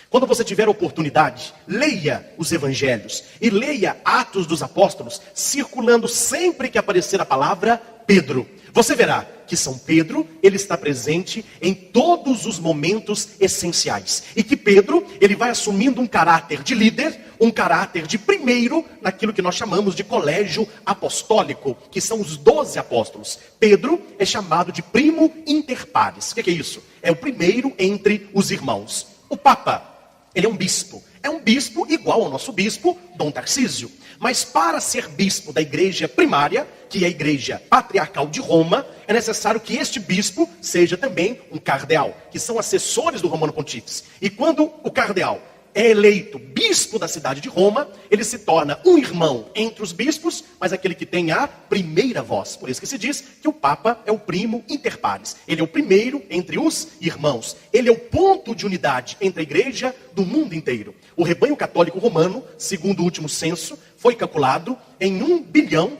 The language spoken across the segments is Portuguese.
Quando você tiver oportunidade, leia os evangelhos e leia Atos dos Apóstolos, circulando sempre que aparecer a palavra Pedro. Você verá que São Pedro, ele está presente em todos os momentos essenciais. E que Pedro, ele vai assumindo um caráter de líder, um caráter de primeiro, naquilo que nós chamamos de colégio apostólico, que são os 12 apóstolos. Pedro é chamado de primo inter pares. O que é isso? É o primeiro entre os irmãos. O Papa, ele é um bispo. É um bispo igual ao nosso bispo, Dom Tarcísio. Mas para ser bispo da igreja primária, que é a igreja patriarcal de Roma, é necessário que este bispo seja também um cardeal, que são assessores do Romano Pontífice. E quando o cardeal é eleito bispo da cidade de Roma, ele se torna um irmão entre os bispos, mas aquele que tem a primeira voz. Por isso que se diz que o Papa é o primo inter pares. Ele é o primeiro entre os irmãos. Ele é o ponto de unidade entre a igreja do mundo inteiro. O rebanho católico romano, segundo o último censo, foi calculado em 1,2 bilhão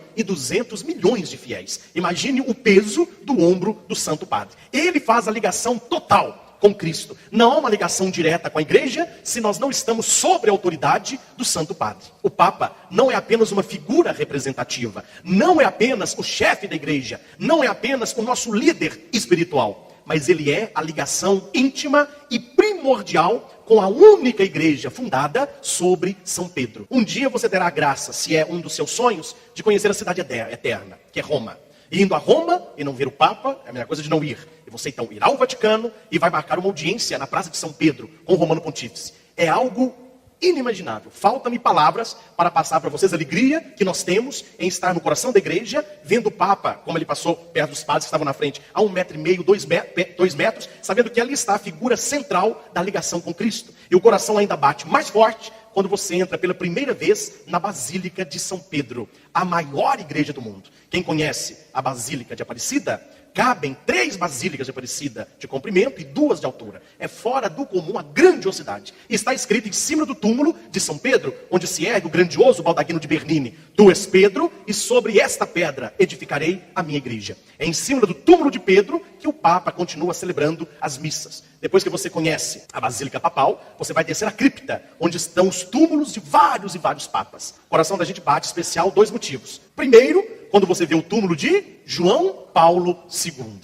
de fiéis. Imagine o peso do ombro do Santo Padre. Ele faz a ligação total com Cristo. Não há uma ligação direta com a igreja se nós não estamos sob a autoridade do Santo Padre. O Papa não é apenas uma figura representativa, não é apenas o chefe da igreja, não é apenas o nosso líder espiritual, mas ele é a ligação íntima e primordial com a única igreja fundada sobre São Pedro. Um dia você terá a graça, se é um dos seus sonhos, de conhecer a cidade eterna, que é Roma. Indo a Roma e não ver o Papa, é a melhor coisa de não ir. E você então irá ao Vaticano e vai marcar uma audiência na Praça de São Pedro com o Romano Pontífice. É algo inimaginável. Faltam-me palavras para passar para vocês a alegria que nós temos em estar no coração da igreja, vendo o Papa, como ele passou perto dos padres que estavam na frente, a 1,5 m, 2 metros, sabendo que ali está a figura central da ligação com Cristo. E o coração ainda bate mais forte quando você entra pela primeira vez na Basílica de São Pedro, a maior igreja do mundo. Quem conhece a Basílica de Aparecida, cabem 3 basílicas de Aparecida de comprimento e 2 de altura. É fora do comum a grandiosidade. E está escrito em cima do túmulo de São Pedro, onde se ergue o grandioso baldaquino de Bernini: Tu és Pedro, e sobre esta pedra edificarei a minha igreja. É em cima do túmulo de Pedro que o Papa continua celebrando as missas. Depois que você conhece a Basílica Papal, você vai descer a cripta, onde estão os túmulos de vários e vários papas. O coração da gente bate especial, 2 motivos. Primeiro, quando você vê o túmulo de João Paulo II.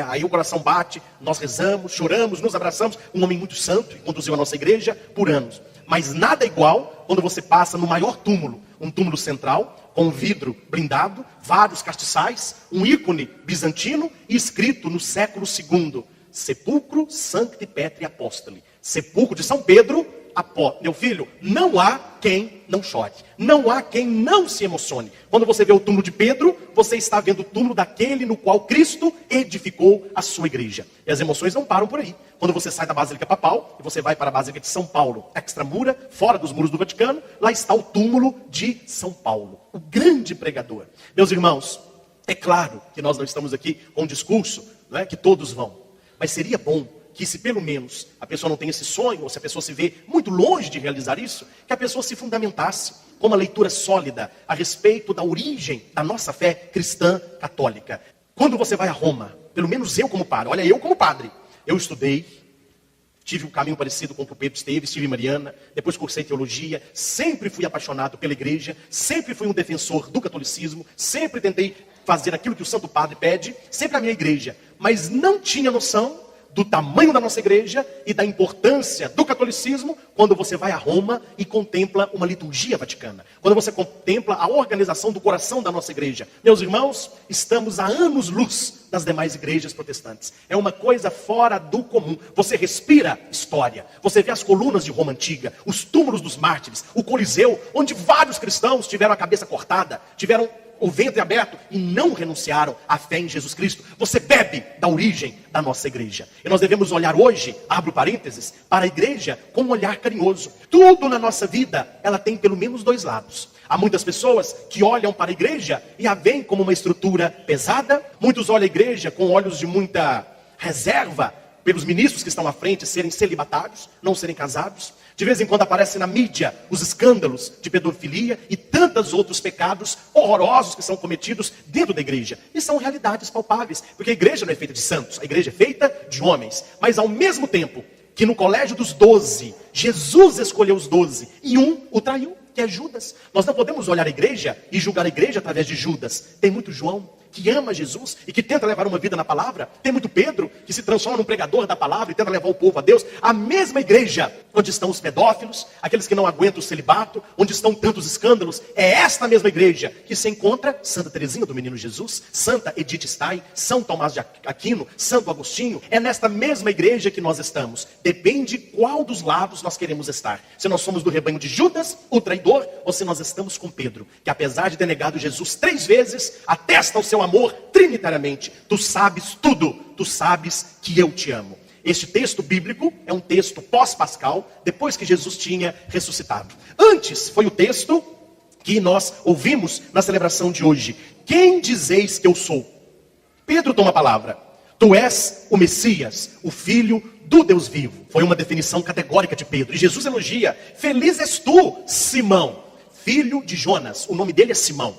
Aí o coração bate, nós rezamos, choramos, nos abraçamos. Um homem muito santo, que conduziu a nossa igreja por anos. Mas nada igual quando você passa no maior túmulo, um túmulo central, com vidro blindado, vários castiçais, um ícone bizantino e escrito no século II: Sepulcro Sancti Petri Apostoli. Sepulcro de São Pedro, meu filho, não há quem não chore, não há quem não se emocione. Quando você vê o túmulo de Pedro, você está vendo o túmulo daquele no qual Cristo edificou a sua igreja. E as emoções não param por aí. Quando você sai da Basílica Papal e você vai para a Basílica de São Paulo, extramura, fora dos muros do Vaticano, lá está o túmulo de São Paulo, o grande pregador. Meus irmãos, é claro que nós não estamos aqui com um discurso, não é, que todos vão. Mas seria bom que, se pelo menos a pessoa não tem esse sonho, ou se a pessoa se vê muito longe de realizar isso, que a pessoa se fundamentasse com uma leitura sólida a respeito da origem da nossa fé cristã católica. Quando você vai a Roma, pelo menos eu como padre, olha, eu como padre, eu estudei, tive um caminho parecido com o que o Pedro esteve, estive em Mariana, depois cursei teologia, sempre fui apaixonado pela igreja, sempre fui um defensor do catolicismo, sempre tentei fazer aquilo que o Santo Padre pede, sempre a minha igreja, mas não tinha noção do tamanho da nossa igreja e da importância do catolicismo quando você vai a Roma e contempla uma liturgia vaticana. Quando você contempla a organização do coração da nossa igreja. Meus irmãos, estamos a anos-luz das demais igrejas protestantes. É uma coisa fora do comum. Você respira história. Você vê as colunas de Roma antiga, os túmulos dos mártires, o Coliseu, onde vários cristãos tiveram a cabeça cortada, tiveram o ventre aberto e não renunciaram à fé em Jesus Cristo. Você bebe da origem da nossa igreja. E nós devemos olhar hoje, abro parênteses, para a igreja com um olhar carinhoso. Tudo na nossa vida, ela tem pelo menos 2 lados. Há muitas pessoas que olham para a igreja e a veem como uma estrutura pesada. Muitos olham a igreja com olhos de muita reserva, pelos ministros que estão à frente serem celibatários, não serem casados. De vez em quando aparecem na mídia os escândalos de pedofilia e tantos outros pecados horrorosos que são cometidos dentro da igreja. E são realidades palpáveis, porque a igreja não é feita de santos, a igreja é feita de homens. Mas ao mesmo tempo que no colégio dos 12, Jesus escolheu os 12 e um o traiu, que é Judas. Nós não podemos olhar a igreja e julgar a igreja através de Judas. Tem muito João que ama Jesus e que tenta levar uma vida na palavra. Tem muito Pedro que se transforma num pregador da palavra e tenta levar o povo a Deus. A mesma igreja onde estão os pedófilos, aqueles que não aguentam o celibato, onde estão tantos escândalos, é esta mesma igreja que se encontra Santa Teresinha do Menino Jesus, Santa Edith Stein, São Tomás de Aquino, Santo Agostinho. É nesta mesma igreja que nós estamos. Depende qual dos lados nós queremos estar. Se nós somos do rebanho de Judas, o traidor, ou se nós estamos com Pedro, que apesar de ter negado Jesus 3 vezes, atesta o seu amor trinitariamente. Tu sabes tudo, tu sabes que eu te amo. Este texto bíblico é um texto pós-pascal, depois que Jesus tinha ressuscitado. Antes foi o texto que nós ouvimos na celebração de hoje. Quem dizeis que eu sou? Pedro toma a palavra. Tu és o Messias, o Filho do Deus vivo. Foi uma definição categórica de Pedro. E Jesus elogia: feliz és tu, Simão, filho de Jonas. O nome dele é Simão.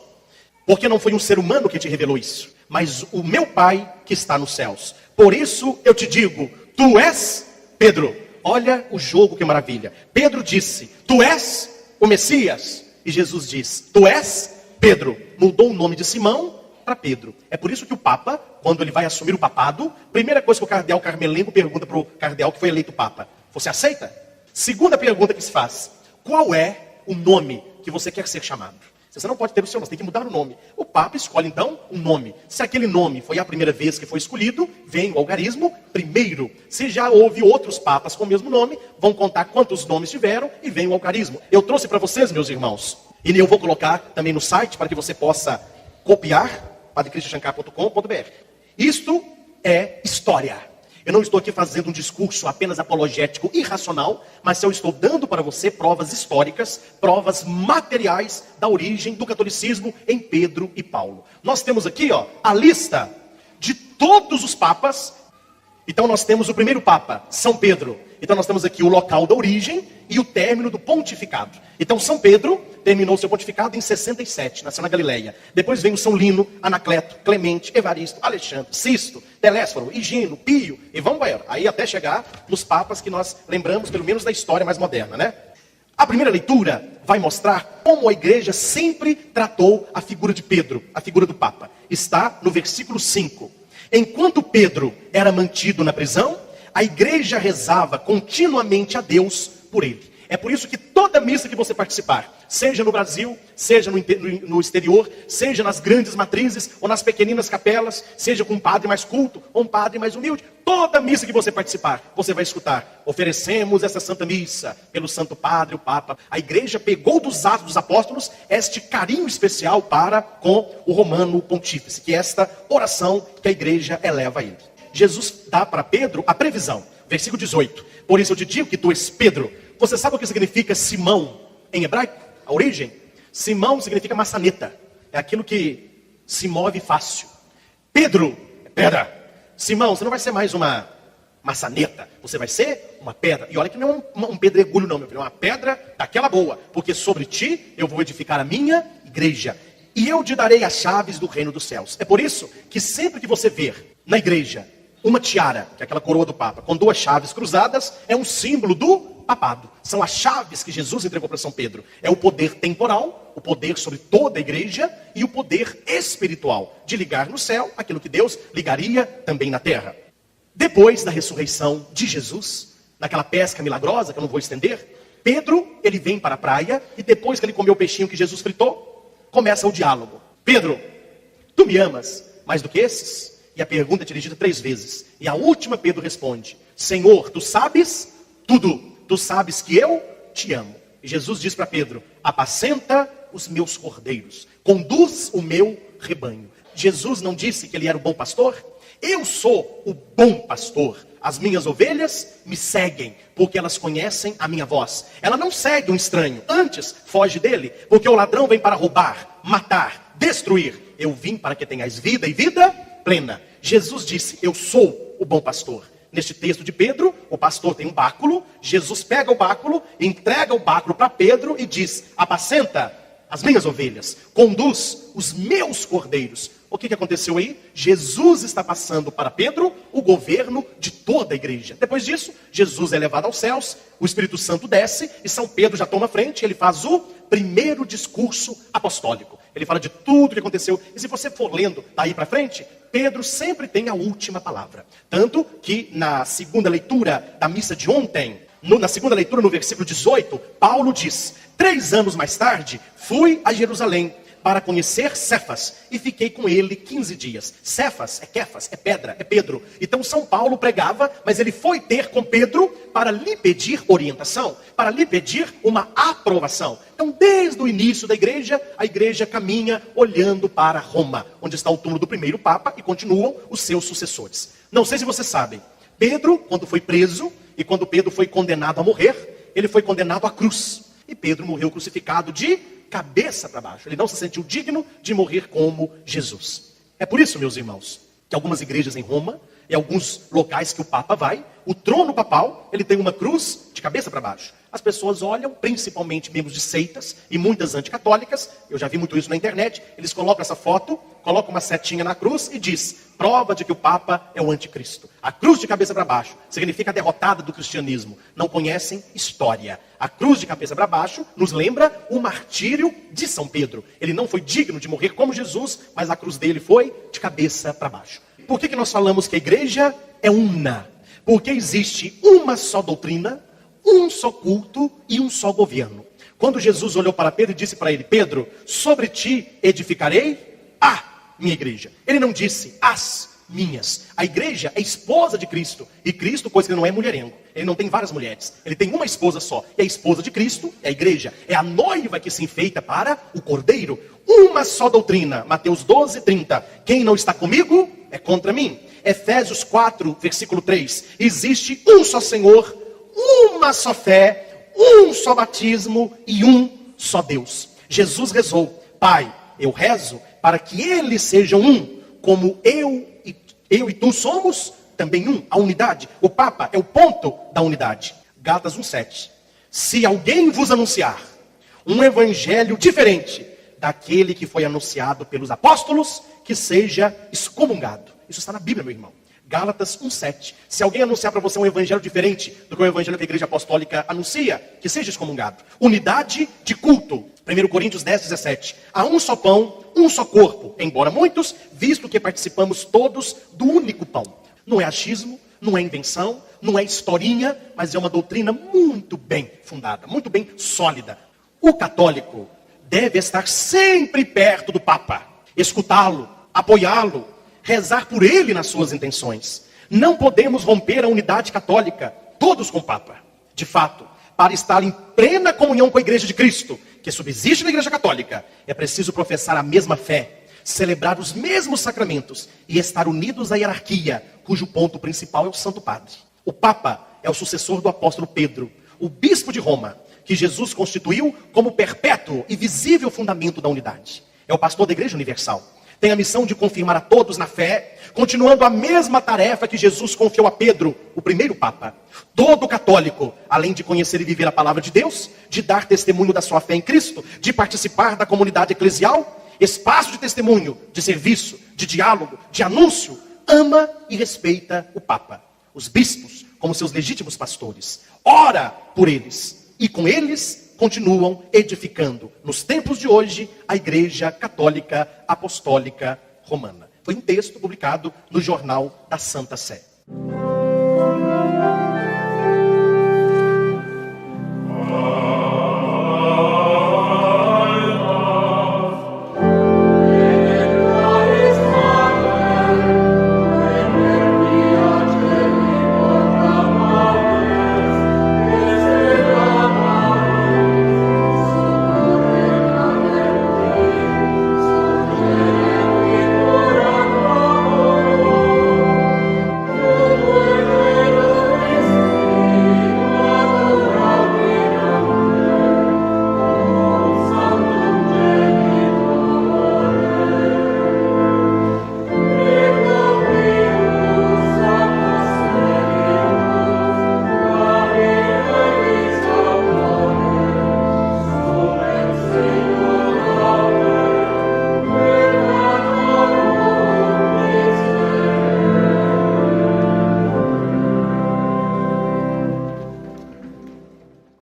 Porque não foi um ser humano que te revelou isso, mas o meu Pai que está nos céus. Por isso eu te digo, tu és Pedro. Olha o jogo, que maravilha. Pedro disse, tu és o Messias. E Jesus diz, tu és Pedro. Mudou o nome de Simão para Pedro. É por isso que o Papa, quando ele vai assumir o papado, primeira coisa que o cardeal Carmelengo pergunta para o cardeal que foi eleito Papa: você aceita? Segunda pergunta que se faz: qual é o nome que você quer ser chamado? Você não pode ter o seu nome, você tem que mudar o nome. O Papa escolhe então um nome. Se aquele nome foi a primeira vez que foi escolhido, vem o algarismo primeiro. Se já houve outros papas com o mesmo nome, vão contar quantos nomes tiveram e vem o algarismo. Eu trouxe para vocês, meus irmãos, e eu vou colocar também no site para que você possa copiar, padrecristianchancar.com.br. Isto é história. Eu não estou aqui fazendo um discurso apenas apologético irracional, mas eu estou dando para você provas históricas, provas materiais da origem do catolicismo em Pedro e Paulo. Nós temos aqui, a lista de todos os papas. Então nós temos o primeiro papa, São Pedro. Então nós temos aqui o local da origem e o término do pontificado. Então São Pedro terminou seu pontificado em 67, nasceu na Galileia. Depois vem o São Lino, Anacleto, Clemente, Evaristo, Alexandre, Sisto, Telésforo, Higino, Pio, e vamos embora. Aí até chegar nos papas que nós lembramos, pelo menos da história mais moderna, né? A primeira leitura vai mostrar como a igreja sempre tratou a figura de Pedro, a figura do Papa. Está no versículo 5. Enquanto Pedro era mantido na prisão, a igreja rezava continuamente a Deus por ele. É por isso que toda missa que você participar, seja no Brasil, seja no exterior, seja nas grandes matrizes ou nas pequeninas capelas, seja com um padre mais culto ou um padre mais humilde, toda missa que você participar, você vai escutar: oferecemos essa santa missa pelo Santo Padre, o Papa. A igreja pegou dos Atos dos Apóstolos este carinho especial para com o Romano Pontífice, que é esta oração que a igreja eleva a ele. Jesus dá para Pedro a previsão, versículo 18: por isso eu te digo que tu és Pedro. Você sabe o que significa Simão em hebraico? A origem? Simão significa maçaneta. É aquilo que se move fácil. Pedro é pedra. Simão, você não vai ser mais uma maçaneta. Você vai ser uma pedra. E olha que não é um pedregulho não, meu filho. É uma pedra daquela boa. Porque sobre ti eu vou edificar a minha igreja. E eu te darei as chaves do reino dos céus. É por isso que sempre que você ver na igreja uma tiara, que é aquela coroa do Papa, com 2 chaves cruzadas, é um símbolo do papado. São as chaves que Jesus entregou para São Pedro. É o poder temporal, o poder sobre toda a igreja, e o poder espiritual, de ligar no céu aquilo que Deus ligaria também na terra. Depois da ressurreição de Jesus, naquela pesca milagrosa, que eu não vou estender, Pedro, ele vem para a praia, e depois que ele comeu o peixinho que Jesus fritou, começa o diálogo. Pedro, tu me amas mais do que esses? E a pergunta é dirigida 3 vezes. E a última Pedro responde: Senhor, tu sabes tudo. Tu sabes que eu te amo. E Jesus diz para Pedro: apacenta os meus cordeiros. Conduz o meu rebanho. Jesus não disse que ele era o bom pastor? Eu sou o bom pastor. As minhas ovelhas me seguem, porque elas conhecem a minha voz. Ela não segue um estranho, antes foge dele, porque o ladrão vem para roubar, matar, destruir. Eu vim para que tenhais vida e vida plena. Jesus disse: eu sou o bom pastor. Neste texto de Pedro, o pastor tem um báculo. Jesus pega o báculo, entrega o báculo para Pedro e diz: apacenta as minhas ovelhas, conduz os meus cordeiros. O que aconteceu aí? Jesus está passando para Pedro o governo de toda a igreja. Depois disso, Jesus é levado aos céus, o Espírito Santo desce e São Pedro já toma frente, ele faz o primeiro discurso apostólico. Ele fala de tudo o que aconteceu. E se você for lendo daí para frente, Pedro sempre tem a última palavra. Tanto que na segunda leitura da missa de ontem, na segunda leitura, no versículo 18, Paulo diz: 3 anos mais tarde, fui a Jerusalém para conhecer Cefas, e fiquei com ele 15 dias. Cefas é Kefas, é pedra, é Pedro. Então São Paulo pregava, mas ele foi ter com Pedro para lhe pedir orientação, para lhe pedir uma aprovação. Então desde o início da igreja, a igreja caminha olhando para Roma, onde está o túmulo do primeiro Papa, e continuam os seus sucessores. Não sei se vocês sabem, Pedro, quando foi preso, e quando Pedro foi condenado a morrer, ele foi condenado à cruz. E Pedro morreu crucificado de cabeça para baixo. Ele não se sentiu digno de morrer como Jesus. É por isso, meus irmãos, que algumas igrejas em Roma e alguns locais que o Papa vai, o trono papal, ele tem uma cruz de cabeça para baixo. As pessoas olham, principalmente membros de seitas e muitas anticatólicas, eu já vi muito isso na internet, eles colocam essa foto, colocam uma setinha na cruz e diz: prova de que o Papa é o anticristo. A cruz de cabeça para baixo significa a derrotada do cristianismo. Não conhecem história. A cruz de cabeça para baixo nos lembra o martírio de São Pedro. Ele não foi digno de morrer como Jesus, mas a cruz dele foi de cabeça para baixo. Por que nós falamos que a igreja é una? Porque existe uma só doutrina, um só culto e um só governo. Quando Jesus olhou para Pedro e disse para ele: Pedro, sobre ti edificarei a minha igreja. Ele não disse as minhas. A igreja é esposa de Cristo. E Cristo, coisa que ele não é mulherengo. Ele não tem várias mulheres. Ele tem uma esposa só. E a esposa de Cristo é a igreja. É a noiva que se enfeita para o cordeiro. Uma só doutrina. Mateus 12:30. Quem não está comigo é contra mim. Efésios 4, versículo 3. Existe um só Senhor, uma só fé, um só batismo e um só Deus. Jesus rezou: Pai, eu rezo para que eles sejam um, como eu e tu somos também um. A unidade. O Papa é o ponto da unidade. Gálatas 1:7. Se alguém vos anunciar um evangelho diferente daquele que foi anunciado pelos apóstolos, que seja excomungado. Isso está na Bíblia, meu irmão. Gálatas 1:7. Se alguém anunciar para você um evangelho diferente do que o evangelho que a igreja apostólica anuncia, que seja excomungado. Unidade de culto. 1 Coríntios 10:17. Há um só pão, um só corpo, embora muitos, visto que participamos todos do único pão. Não é achismo, não é invenção, não é historinha, mas é uma doutrina muito bem fundada, muito bem sólida. O católico deve estar sempre perto do Papa, escutá-lo, apoiá-lo, rezar por ele nas suas intenções. Não podemos romper a unidade católica, todos com o Papa. De fato, para estar em plena comunhão com a Igreja de Cristo, que subsiste na Igreja Católica, é preciso professar a mesma fé, celebrar os mesmos sacramentos e estar unidos à hierarquia, cujo ponto principal é o Santo Padre. O Papa é o sucessor do apóstolo Pedro, o bispo de Roma, que Jesus constituiu como perpétuo e visível fundamento da unidade. É o pastor da Igreja Universal. Tem a missão de confirmar a todos na fé, continuando a mesma tarefa que Jesus confiou a Pedro, o primeiro Papa. Todo católico, além de conhecer e viver a palavra de Deus, de dar testemunho da sua fé em Cristo, de participar da comunidade eclesial, espaço de testemunho, de serviço, de diálogo, de anúncio, ama e respeita o Papa, os bispos, como seus legítimos pastores. Ora por eles, e com eles continuam edificando, nos tempos de hoje, a Igreja Católica Apostólica Romana. Foi um texto publicado no Jornal da Santa Sé.